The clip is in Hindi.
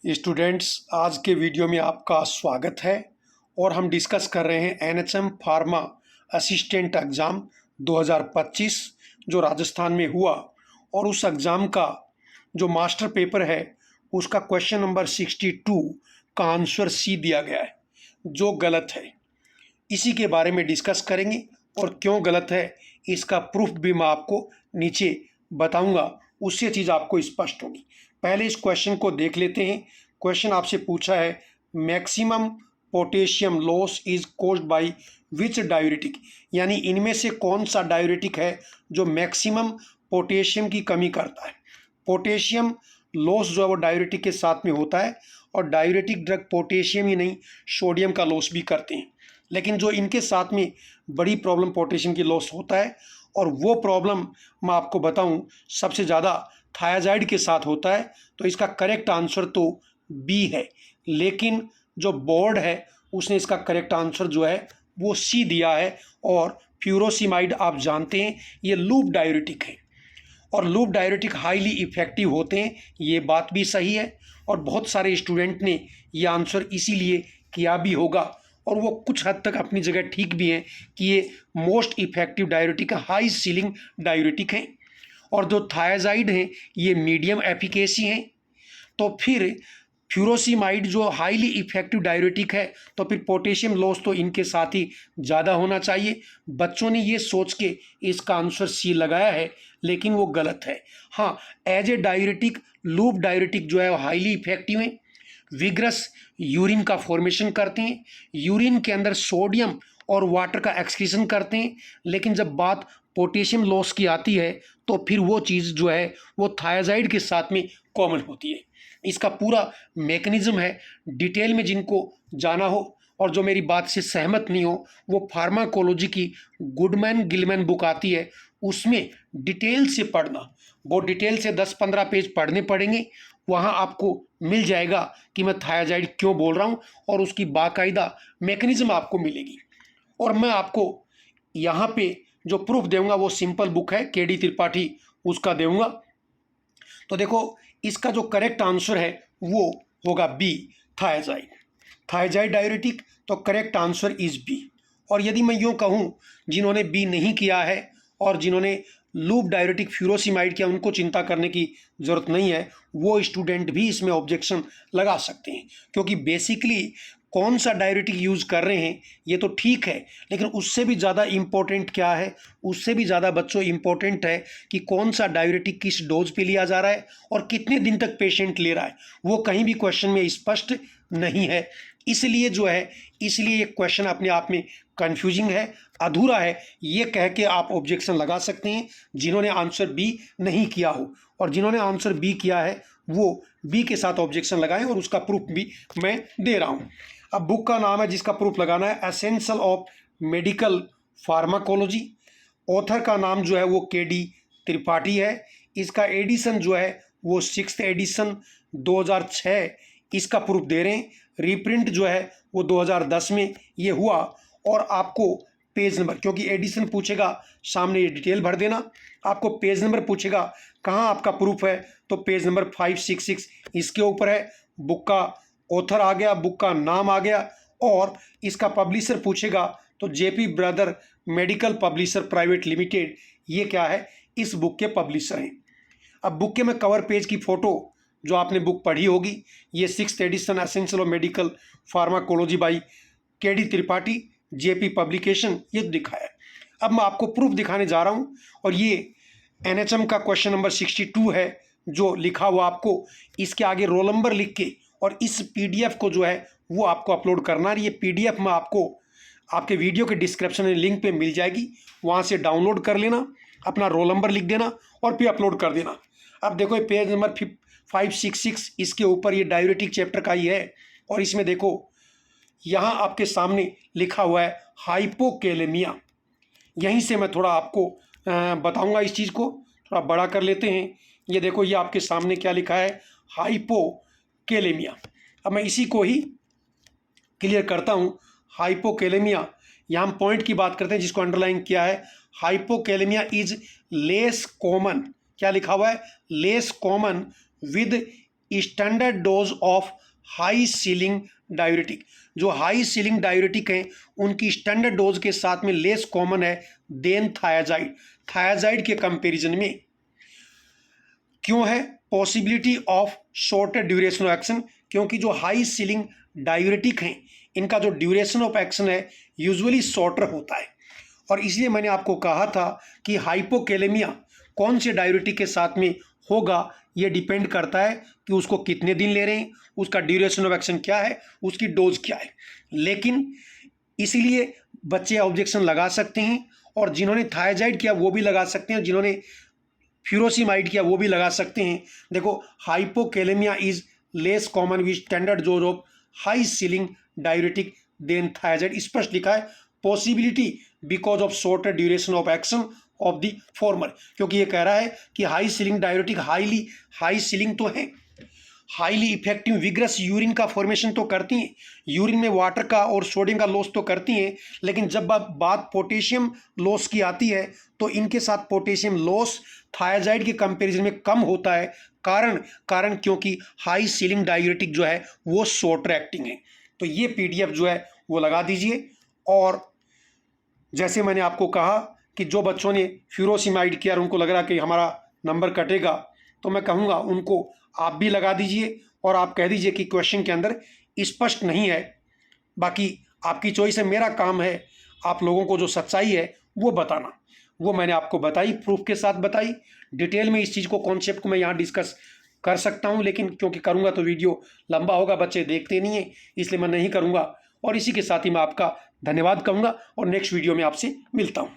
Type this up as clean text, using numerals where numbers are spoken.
स्टूडेंट्स, आज के वीडियो में आपका स्वागत है और हम डिस्कस कर रहे हैं एनएचएम फार्मा असिस्टेंट एग्ज़ाम 2025 जो राजस्थान में हुआ। और उस एग्ज़ाम का जो मास्टर पेपर है उसका क्वेश्चन नंबर 62 का आंसर सी दिया गया है जो गलत है। इसी के बारे में डिस्कस करेंगे और क्यों गलत है इसका प्रूफ भी मैं आपको नीचे बताऊंगा, उससे चीज़ आपको स्पष्ट होगी। पहले इस क्वेश्चन को देख लेते हैं। क्वेश्चन आपसे पूछा है maximum potassium loss is caused by which diuretic, यानी इनमें से कौन सा डायूरेटिक है जो मैक्सिमम पोटेशियम की कमी करता है। पोटेशियम लॉस जो है वो डायूरेटिक के साथ में होता है और डायूरेटिक ड्रग पोटेशियम ही नहीं सोडियम का लॉस भी करते हैं, लेकिन जो इनके साथ में बड़ी प्रॉब्लम पोटेशियम की लॉस होता है और वो प्रॉब्लम मैं आपको बताऊं सबसे ज़्यादा थायाजाइड के साथ होता है। तो इसका करेक्ट आंसर तो बी है, लेकिन जो बोर्ड है उसने इसका करेक्ट आंसर जो है वो सी दिया है। और फ्यूरोसिमाइड आप जानते हैं ये लूप डायूरेटिक है और लूप डायूरेटिक हाईली इफ़ेक्टिव होते हैं, ये बात भी सही है। और बहुत सारे स्टूडेंट ने ये आंसर इसीलिए किया भी होगा और वो कुछ हद तक अपनी जगह ठीक भी हैं कि ये मोस्ट इफ़ेक्टिव डायूरेटिक है, हाई सीलिंग डायूरेटिक हैं। और जो थायाजाइड हैं ये मीडियम एफिकेसी हैं। तो फिर फ्यूरोसिमाइड जो हाईली इफ़ेक्टिव डायूरेटिक है तो फिर पोटेशियम लॉस तो इनके साथ ही ज़्यादा होना चाहिए। बच्चों ने ये सोच के इसका आंसर सी लगाया है, लेकिन वो गलत है। हाँ, as a diuretic loop diuretic जो है वो हाईली इफ़ेक्टिव है, विग्रस यूरिन का फॉर्मेशन करते हैं, यूरिन के अंदर सोडियम और वाटर का एक्सक्रीशन करते हैं। लेकिन जब बात पोटेशियम लॉस की आती है तो फिर वो चीज़ जो है वो थायाजाइड के साथ में कॉमन होती है। इसका पूरा मैकेनिज्म है, डिटेल में जिनको जाना हो और जो मेरी बात से सहमत नहीं हो वो फार्माकोलॉजी की गुडमैन गिलमैन बुक आती है, उसमें डिटेल से पढ़ना। वो डिटेल से 10-15 पेज पढ़ने पड़ेंगे, वहाँ आपको मिल जाएगा कि मैं थायाजाइड क्यों बोल रहा हूँ और उसकी बाकायदा मैकेनिज्म आपको मिलेगी। और मैं आपको यहाँ पे जो प्रूफ दूंगा वो सिंपल बुक है केडी त्रिपाठी, उसका दूंगा। तो देखो इसका जो करेक्ट आंसर है वो होगा बी, थायाजाइड। थायाजाइड डायूरेटिक, तो करेक्ट आंसर इज बी। और यदि मैं यूँ कहूँ जिन्होंने बी नहीं किया है और जिन्होंने लूप डायूरेटिक फ्यूरोसिमाइड किया उनको चिंता करने की ज़रूरत नहीं है, वो स्टूडेंट भी इसमें ऑब्जेक्शन लगा सकते हैं, क्योंकि बेसिकली कौन सा डायूरेटिक यूज़ कर रहे हैं ये तो ठीक है, लेकिन उससे भी ज़्यादा इम्पोर्टेंट क्या है, उससे भी ज़्यादा बच्चों इम्पोर्टेंट है कि कौन सा डायूरेटिक किस डोज पे लिया जा रहा है और कितने दिन तक पेशेंट ले रहा है, वो कहीं भी क्वेश्चन में स्पष्ट नहीं है। इसलिए जो है ये क्वेश्चन अपने आप में कन्फ्यूजिंग है, अधूरा है। ये कह के आप ऑब्जेक्शन लगा सकते हैं जिन्होंने आंसर बी नहीं किया हो, और जिन्होंने आंसर बी किया है वो बी के साथ ऑब्जेक्शन लगाएं और उसका प्रूफ भी मैं दे रहा हूँ। अब बुक का नाम है जिसका प्रूफ लगाना है essential of medical pharmacology. Author का नाम जो है वो केडी त्रिपाठी है। इसका एडिशन जो है वो 6th एडिशन 2006 इसका प्रूफ दे रहे हैं। रीप्रिंट जो है वो 2010 में ये हुआ। और आपको पेज नंबर, क्योंकि एडिशन पूछेगा सामने ये डिटेल भर देना, आपको पेज नंबर पूछेगा कहाँ आपका प्रूफ है, तो पेज नंबर 566 इसके ऊपर है। बुक का ऑथर आ गया, बुक का नाम आ गया, और इसका पब्लिशर पूछेगा तो JP brother medical publisher private limited, ये क्या है, इस बुक के पब्लिशर हैं। अब बुक के मैं कवर पेज की फ़ोटो जो आपने बुक पढ़ी होगी, ये 6th edition essential of medical pharmacology by KD Tripathi JP publication, ये दिखाया है। अब मैं आपको प्रूफ दिखाने जा रहा हूँ और ये एनएचएम का क्वेश्चन नंबर 62 है जो लिखा हुआ आपको इसके आगे रोल नंबर लिख के और इस पीडीएफ को जो है वो आपको अपलोड करना है। ये पीडीएफ में आपको आपके वीडियो के डिस्क्रिप्शन में लिंक पे मिल जाएगी, वहाँ से डाउनलोड कर लेना, अपना रोल नंबर लिख देना और फिर अपलोड कर देना। अब देखो ये पेज नंबर 566 इसके ऊपर ये डायूरेटिक चैप्टर का ही है और इसमें देखो यहाँ आपके सामने लिखा हुआ है हाइपोकेलेमिया। यहीं से मैं थोड़ा आपको बताऊंगा, इस चीज़ को थोड़ा बड़ा कर लेते हैं। ये देखो ये आपके सामने क्या लिखा है, हाइपोकेलेमिया। अब मैं इसी को ही क्लियर करता हूँ। हाइपोकेलेमिया, यहाँ हम पॉइंट की बात करते हैं जिसको अंडरलाइन किया है। हाइपोकेलेमिया इज लेस कॉमन, क्या लिखा हुआ है, less common with standard dose of high ceiling diuretic. जो हाई सीलिंग डायूरेटिक हैं उनकी स्टैंडर्ड डोज के साथ में लेस कॉमन है देन थायाजाइड, थायाजाइड के कंपैरिजन में। क्यों है? Possibility of shorter duration of action, क्योंकि जो हाई सीलिंग डायूरेटिक हैं इनका जो ड्यूरेशन ऑफ एक्शन है यूजुअली शॉर्टर होता है। और इसलिए मैंने आपको कहा था कि हाइपोकैलेमिया कौन से डायूरेटिक के साथ में होगा, ये डिपेंड करता है कि उसको कितने दिन ले रहे हैं, उसका ड्यूरेशन ऑफ एक्शन क्या है, उसकी डोज क्या है। लेकिन इसीलिए बच्चे ऑब्जेक्शन लगा सकते हैं, और जिन्होंने थायाजाइड किया वो भी लगा सकते हैं, जिन्होंने फ्यूरोसिमाइड किया वो भी लगा सकते हैं। देखो, hypokalaemia is less common with standard dose of high ceiling diuretic than thiazide. स्पष्ट लिखा है possibility because of shorter duration of action of the former, क्योंकि ये कह रहा है कि high ceiling diuretic high ceiling तो है, हाईली इफेक्टिव विग्रस यूरिन का फॉर्मेशन तो करती हैं, यूरिन में वाटर का और सोडियम का लॉस तो करती हैं, लेकिन जब बात पोटेशियम लॉस की आती है तो इनके साथ पोटेशियम लॉस थायाजाइड के कंपैरिजन में कम होता है। कारण क्योंकि हाई सीलिंग डायूरेटिक जो है वो शॉर्टर एक्टिंग है। तो ये पीडीएफ जो है वो लगा दीजिए। और जैसे मैंने आपको कहा कि जो बच्चों ने फ्यूरोसिमाइड किया और उनको लग रहा कि हमारा नंबर कटेगा, तो मैं कहूँगा उनको आप भी लगा दीजिए और आप कह दीजिए कि क्वेश्चन के अंदर स्पष्ट नहीं है। बाकी आपकी चॉइस है, मेरा काम है आप लोगों को जो सच्चाई है वो बताना। वो मैंने आपको बताई, प्रूफ के साथ बताई। डिटेल में इस चीज़ को, कॉन्सेप्ट को मैं यहाँ डिस्कस कर सकता हूँ, लेकिन क्योंकि करूँगा तो वीडियो लंबा होगा, बच्चे देखते नहीं हैं, इसलिए मैं नहीं करूँगा। और इसी के साथ ही मैं आपका धन्यवाद कहूँगा और नेक्स्ट वीडियो में आपसे मिलता हूँ।